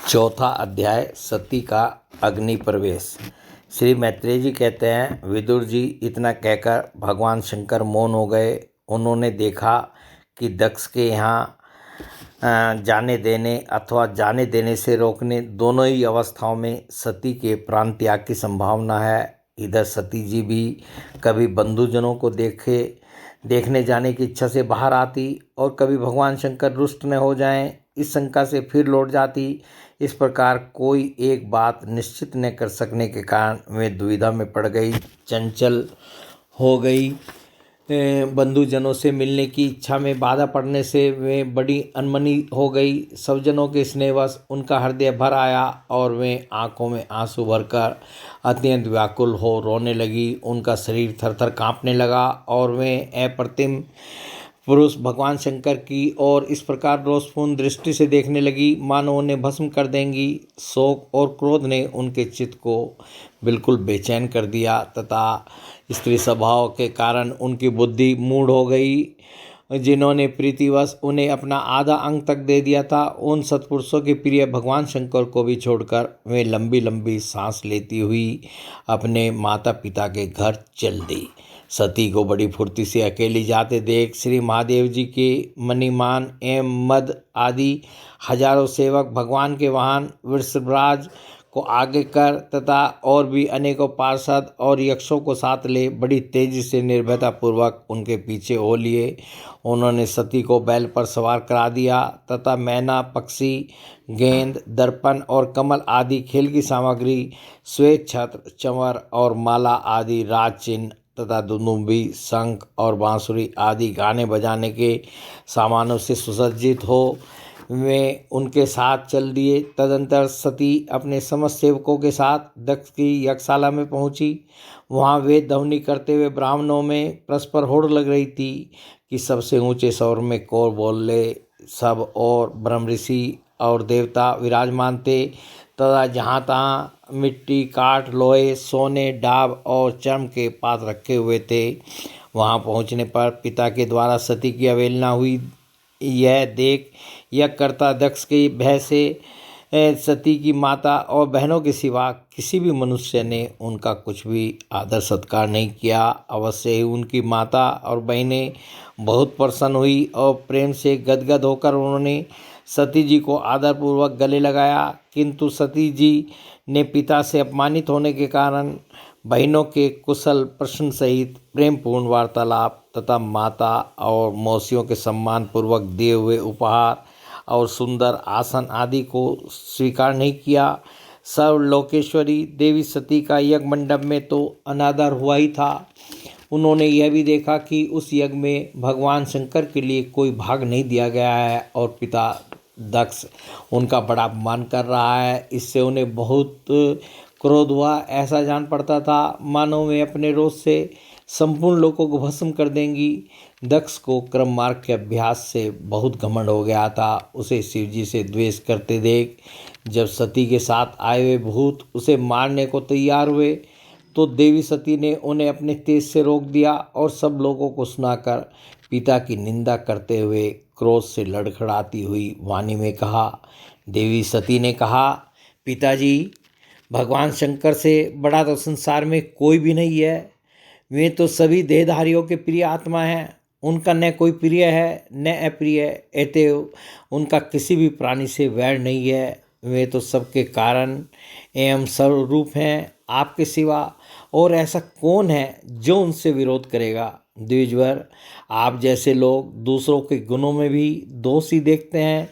चौथा अध्याय सती का अग्नि प्रवेश। श्री मैत्रेय जी कहते हैं, विदुर जी इतना कहकर भगवान शंकर मौन हो गए। उन्होंने देखा कि दक्ष के यहाँ जाने देने अथवा जाने देने से रोकने दोनों ही अवस्थाओं में सती के प्राण त्याग की संभावना है। इधर सती जी भी कभी बंधुजनों को देखने जाने की इच्छा से बाहर आती और कभी भगवान शंकर रुष्ट न हो जाएं, इस शंका से फिर लौट जाती। इस प्रकार कोई एक बात निश्चित न कर सकने के कारण वे दुविधा में पड़ गई, चंचल हो गई। बंधुजनों से मिलने की इच्छा में बाधा पड़ने से वे बड़ी अनमनी हो गई। सब जनों के स्नेहवश उनका हृदय भर आया और वे आंखों में आंसू भरकर अत्यंत व्याकुल हो रोने लगी। उनका शरीर थरथर कांपने लगा और वे अप्रतिम पुरुष भगवान शंकर की और इस प्रकार रोषपूर्ण दृष्टि से देखने लगी मानो उन्हें भस्म कर देंगी। शोक और क्रोध ने उनके चित्त को बिल्कुल बेचैन कर दिया तथा स्त्री स्वभाव के कारण उनकी बुद्धि मूढ़ हो गई। जिन्होंने प्रीतिवश उन्हें अपना आधा अंग तक दे दिया था, उन सत्पुरुषों के प्रिय भगवान शंकर को भी छोड़कर वे लंबी लंबी सांस लेती हुई अपने माता पिता के घर चल दी। सती को बड़ी फुर्ती से अकेली जाते देख श्री महादेव जी के मणिमान एवं मद आदि हजारों सेवक भगवान के वाहन वृषभराज को आगे कर तथा और भी अनेकों पार्षद और यक्षों को साथ ले बड़ी तेजी से निर्भयता पूर्वक उनके पीछे हो लिए। उन्होंने सती को बैल पर सवार करा दिया तथा मैना, पक्षी, गेंद, दर्पण और कमल आदि खेल की सामग्री, श्वेत छत्र, चंवर और माला आदि राज चिन्ह तथा दुंदुभी, शंख और बांसुरी आदि गाने बजाने के सामानों से सुसज्जित हो वे उनके साथ चल दिए। तदंतर सती अपने समस्त सेवकों के साथ दक्ष की यज्ञशाला में पहुंची। वहां वे ध्वनि करते हुए ब्राह्मणों में परस्पर होड़ लग रही थी कि सबसे ऊंचे स्वर में कौर बोले। सब और ब्रह्म ऋषि और देवता विराजमान थे तथा जहाँ तहाँ मिट्टी, काठ, लोहे, सोने, डाब और चर्म के पात्र रखे हुए थे। वहाँ पहुँचने पर पिता के द्वारा सती की अवहेलना हुई यह देख यज्ञकर्ता दक्ष के भय से सती की माता और बहनों के सिवा किसी भी मनुष्य ने उनका कुछ भी आदर सत्कार नहीं किया। अवश्य ही उनकी माता और बहनें बहुत प्रसन्न हुई और प्रेम से गदगद होकर उन्होंने सती जी को आदरपूर्वक गले लगाया। किंतु सती जी ने पिता से अपमानित होने के कारण बहनों के कुशल प्रश्न सहित प्रेमपूर्ण वार्तालाप तथा माता और मौसियों के सम्मान पूर्वक दिए हुए उपहार और सुंदर आसन आदि को स्वीकार नहीं किया। सर्व लोकेश्वरी देवी सती का यज्ञ मंडप में तो अनादर हुआ ही था। उन्होंने यह भी देखा कि उस यज्ञ में भगवान शंकर के लिए कोई भाग नहीं दिया गया है और पिता दक्ष उनका बड़ा अपमान कर रहा है। इससे उन्हें बहुत क्रोध हुआ। ऐसा जान पड़ता था मानो वे अपने रोष से संपूर्ण लोगों को भस्म कर देंगी। दक्ष को क्रम मार्ग के अभ्यास से बहुत घमंड हो गया था। उसे शिवजी से द्वेष करते देख जब सती के साथ आए हुए भूत उसे मारने को तैयार हुए तो देवी सती ने उन्हें अपने तेज से रोक दिया और सब लोगों को सुनाकर पिता की निंदा करते हुए क्रोध से लड़खड़ाती हुई वाणी में कहा। देवी सती ने कहा, पिताजी, भगवान शंकर से बड़ा तो संसार में कोई भी नहीं है। वे तो सभी देहधारियों के प्रिय आत्मा हैं। उनका न कोई प्रिय है न अप्रिय, अतएव उनका किसी भी प्राणी से वैर नहीं है। वे तो सबके कारण एवं सर्वरूप हैं आपके सिवा, और ऐसा कौन है जो उनसे विरोध करेगा। द्विजवर, आप जैसे लोग दूसरों के गुणों में भी दोष ही देखते हैं,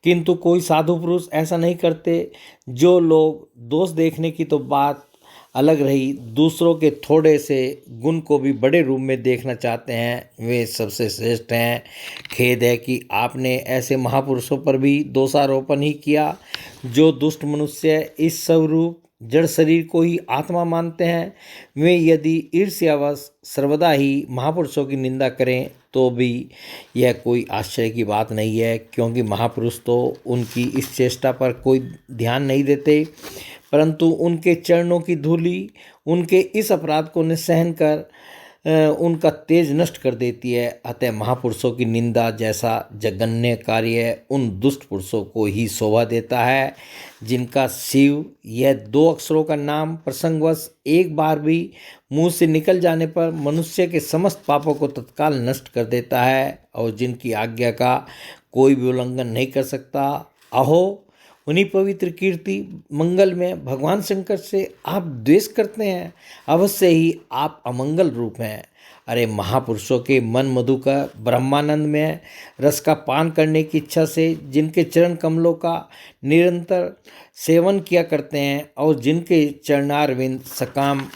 किंतु कोई साधु पुरुष ऐसा नहीं करते। जो लोग दोष देखने की तो बात अलग रही, दूसरों के थोड़े से गुण को भी बड़े रूप में देखना चाहते हैं, वे सबसे श्रेष्ठ हैं। खेद है कि आपने ऐसे महापुरुषों पर भी दोषारोपण ही किया जो दुष्ट मनुष्य इस स्वरूप जड़ शरीर को ही आत्मा मानते हैं। वे यदि ईर्ष्यावश सर्वदा ही महापुरुषों की निंदा करें तो भी यह कोई आश्चर्य की बात नहीं है, क्योंकि महापुरुष तो उनकी इस चेष्टा पर कोई ध्यान नहीं देते, परंतु उनके चरणों की धूलि उनके इस अपराध को न सहन कर उनका तेज नष्ट कर देती है। अतः महापुरुषों की निंदा जैसा जघन्य कार्य उन दुष्ट पुरुषों को ही शोभा देता है, जिनका शिव यह 2 अक्षरों का नाम प्रसंगवश एक बार भी मुंह से निकल जाने पर मनुष्य के समस्त पापों को तत्काल नष्ट कर देता है और जिनकी आज्ञा का कोई भी उल्लंघन नहीं कर सकता। अहो, उन्हीं पवित्र कीर्ति मंगल में भगवान शंकर से आप द्वेष करते हैं, अवश्य ही आप अमंगल रूप हैं। अरे महापुरुषों के मन मधु का ब्रह्मानंद में रस का पान करने की इच्छा से जिनके चरण कमलों का निरंतर सेवन किया करते हैं और जिनके चरणारविंद सकाम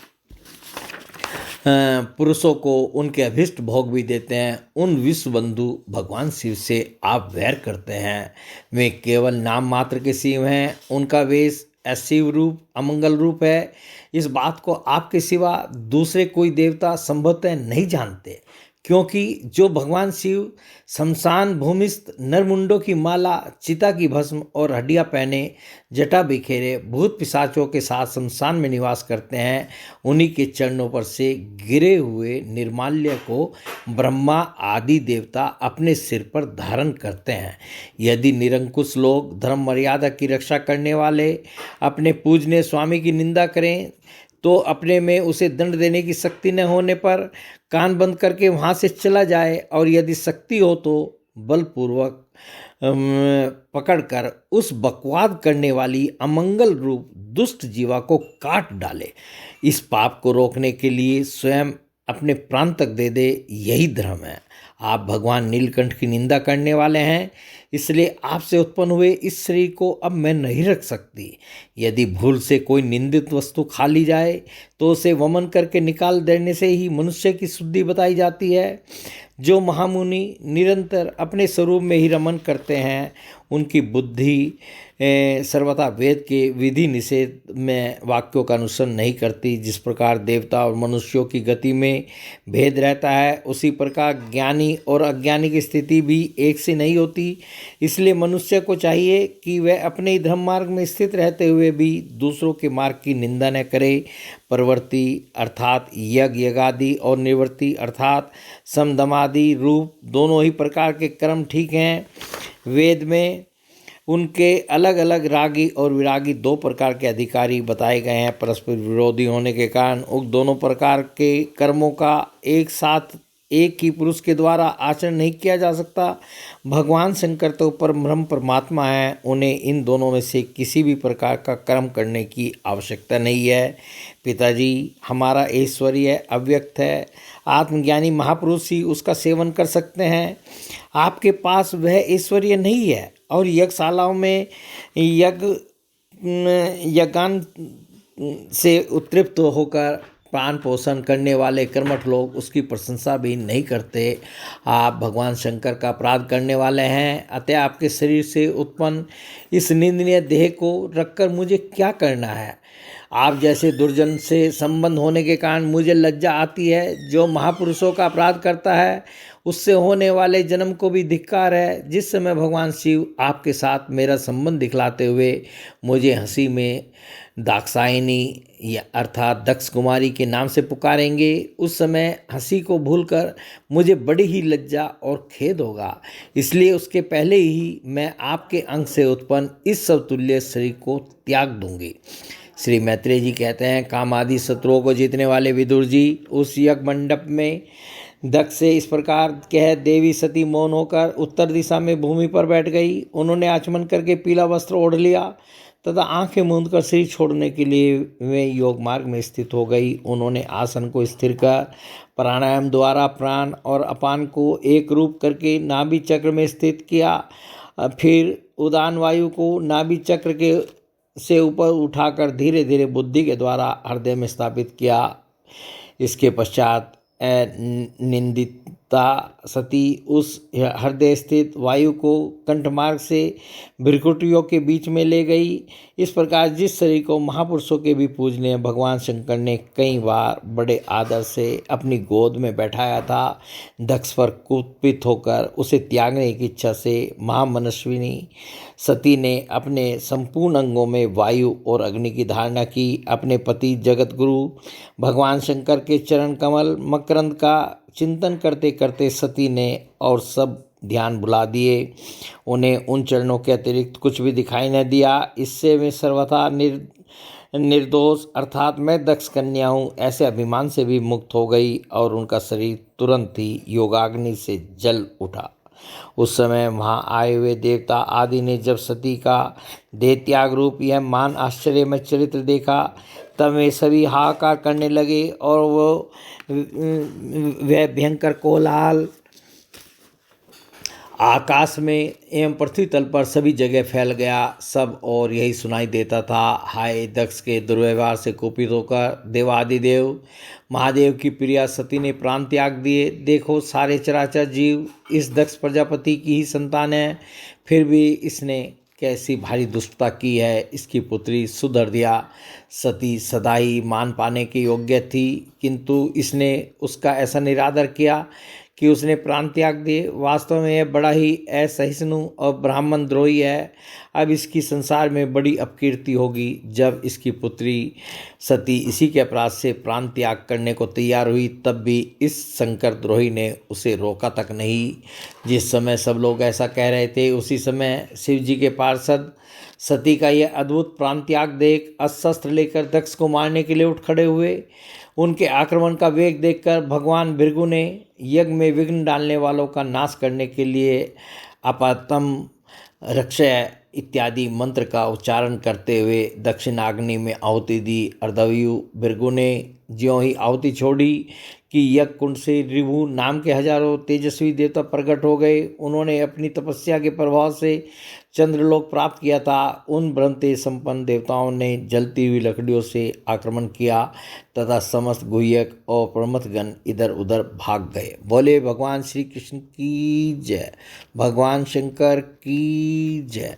पुरुषों को उनके अभिष्ट भोग भी देते हैं, उन विश्व बंधु भगवान शिव से आप वैर करते हैं। वे केवल नाम मात्र के शिव हैं, उनका वेश अशिव रूप अमंगल रूप है। इस बात को आपके सिवा दूसरे कोई देवता संभवतः नहीं जानते, क्योंकि जो भगवान शिव शमशान भूमिस्थ नरमुंडों की माला, चिता की भस्म और हड्डियां पहने, जटा बिखेरे भूत पिशाचों के साथ शमशान में निवास करते हैं, उन्हीं के चरणों पर से गिरे हुए निर्माल्य को ब्रह्मा आदि देवता अपने सिर पर धारण करते हैं। यदि निरंकुश लोग धर्म मर्यादा की रक्षा करने वाले अपने पूजनीय स्वामी की निंदा करें तो अपने में उसे दंड देने की शक्ति न होने पर कान बंद करके वहाँ से चला जाए, और यदि शक्ति हो तो बलपूर्वक पकड़कर उस बकवाद करने वाली अमंगल रूप दुष्ट जीवा को काट डाले। इस पाप को रोकने के लिए स्वयं अपने प्राण तक दे दे, यही धर्म है। आप भगवान नीलकंठ की निंदा करने वाले हैं, इसलिए आपसे उत्पन्न हुए इस शरीर को अब मैं नहीं रख सकती। यदि भूल से कोई निंदित वस्तु खा ली जाए तो उसे वमन करके निकाल देने से ही मनुष्य की शुद्धि बताई जाती है। जो महामुनि निरंतर अपने स्वरूप में ही रमन करते हैं, उनकी बुद्धि सर्वथा वेद के विधि निषेध में वाक्यों का अनुसरण नहीं करती। जिस प्रकार देवता और मनुष्यों की गति में भेद रहता है, उसी प्रकार ज्ञानी और अज्ञानी की स्थिति भी एक से नहीं होती। इसलिए मनुष्य को चाहिए कि वह अपने ही धर्म मार्ग में स्थित रहते हुए भी दूसरों के मार्ग की निंदा न करे। प्रवृत्ति अर्थात यज्ञ यज्ञादि और निवृत्ति अर्थात समदमादि रूप दोनों ही प्रकार के कर्म ठीक हैं। वेद में उनके अलग अलग रागी और विरागी 2 प्रकार के अधिकारी बताए गए हैं। परस्पर विरोधी होने के कारण उक्त दोनों प्रकार के कर्मों का एक साथ एक ही पुरुष के द्वारा आचरण नहीं किया जा सकता। भगवान शंकर तो परब्रह्म परमात्मा हैं, उन्हें इन दोनों में से किसी भी प्रकार का कर्म करने की आवश्यकता नहीं है। पिताजी, हमारा ऐश्वर्य अव्यक्त है, आत्मज्ञानी महापुरुष ही उसका सेवन कर सकते हैं। आपके पास वह ऐश्वर्य नहीं है और यज्ञशालाओं में यज्ञान से उत्तृप्त होकर प्राण पोषण करने वाले कर्मठ लोग उसकी प्रशंसा भी नहीं करते। आप भगवान शंकर का अपराध करने वाले हैं, अतः आपके शरीर से उत्पन्न इस निंदनीय देह को रखकर मुझे क्या करना है। आप जैसे दुर्जन से संबंध होने के कारण मुझे लज्जा आती है। जो महापुरुषों का अपराध करता है उससे होने वाले जन्म को भी धिक्कार है। जिस समय भगवान शिव आपके साथ मेरा संबंध दिखलाते हुए मुझे हंसी में दाक्षायणी या अर्थात दक्ष कुमारी के नाम से पुकारेंगे, उस समय हंसी को भूलकर मुझे बड़ी ही लज्जा और खेद होगा। इसलिए उसके पहले ही मैं आपके अंग से उत्पन्न इस समतुल्य शरीर को त्याग दूंगी। श्री मैत्रेय जी कहते हैं, काम आदि शत्रुओं को जीतने वाले विदुर जी उस यज्ञ मंडप में दक्ष से इस प्रकार कह देवी सती मौन होकर उत्तर दिशा में भूमि पर बैठ गई। उन्होंने आचमन करके पीला वस्त्र ओढ़ लिया तथा आंखें मूंद कर सिर छोड़ने के लिए वे योग मार्ग में स्थित हो गई। उन्होंने आसन को स्थिर कर प्राणायाम द्वारा प्राण और अपान को एक रूप करके नाभि चक्र में स्थित किया। फिर उदान वायु को नाभि चक्र के से ऊपर उठाकर धीरे धीरे बुद्धि के द्वारा हृदय में स्थापित किया। इसके पश्चात निंदित सती उस हृदय स्थित वायु को कंठमार्ग से भ्रिकुटियों के बीच में ले गई। इस प्रकार जिस शरीर को महापुरुषों के भी पूजनीय भगवान शंकर ने कई बार बड़े आदर से अपनी गोद में बैठाया था, दक्ष पर कुपित होकर उसे त्यागने की इच्छा से महामनस्विनी सती ने अपने संपूर्ण अंगों में वायु और अग्नि की धारणा की। अपने पति जगत गुरु भगवान शंकर के चरण कमल मकरंद का चिंतन करते करते सती ने और सब ध्यान भुला दिए। उन्हें उन चरणों के अतिरिक्त कुछ भी दिखाई न दिया। इससे वे सर्वथा निर्दोष अर्थात मैं दक्ष कन्या हूँ ऐसे अभिमान से भी मुक्त हो गई और उनका शरीर तुरंत ही योगाग्नि से जल उठा। उस समय वहाँ आए हुए देवता आदि ने जब सती का देह त्याग रूप यह मान आश्चर्य में चरित्र देखा, तब वे सभी हाहाकार करने लगे और वह भयंकर कोलाहल आकाश में एवं पृथ्वी तल पर सभी जगह फैल गया। सब और यही सुनाई देता था, हाय दक्ष के दुर्व्यवहार से कुपित होकर देवादिदेव महादेव की प्रिया सती ने प्राण त्याग दिए। देखो सारे चराचर जीव इस दक्ष प्रजापति की ही संतान है, फिर भी इसने कैसी भारी दुष्टता की है। इसकी पुत्री सुधर्दिया सती सदा ही मान पाने के योग्य थी, किंतु इसने उसका ऐसा निरादर किया कि उसने प्राण त्याग दिए। वास्तव में यह बड़ा ही असहिष्णु और ब्राह्मण द्रोही है। अब इसकी संसार में बड़ी अपकीर्ति होगी। जब इसकी पुत्री सती इसी के अपराध से प्राण त्याग करने को तैयार हुई, तब भी इस शंकर द्रोही ने उसे रोका तक नहीं। जिस समय सब लोग ऐसा कह रहे थे, उसी समय शिव जी के पार्षद सती का यह अद्भुत प्राण त्याग देख अस्त्र लेकर दक्ष को मारने के लिए उठ खड़े हुए। उनके आक्रमण का वेग देखकर भगवान भृगु ने यज्ञ में विघ्न डालने वालों का नाश करने के लिए अपातम रक्षय इत्यादि मंत्र का उच्चारण करते हुए दक्षिणाग्नि में आहुति दी। अर्धवयु भृगु ने ज्यों ही आहुति छोड़ी कि यज्ञ कुंड से ऋभु नाम के हजारों तेजस्वी देवता प्रकट हो गए। उन्होंने अपनी तपस्या के प्रभाव से चंद्रलोक प्राप्त किया था। उन ब्रह्मतेज संपन्न देवताओं ने जलती हुई लकड़ियों से आक्रमण किया तथा समस्त गुह्यक और प्रमथगण इधर उधर भाग गए। बोले भगवान श्री कृष्ण की जय, भगवान शंकर की जय।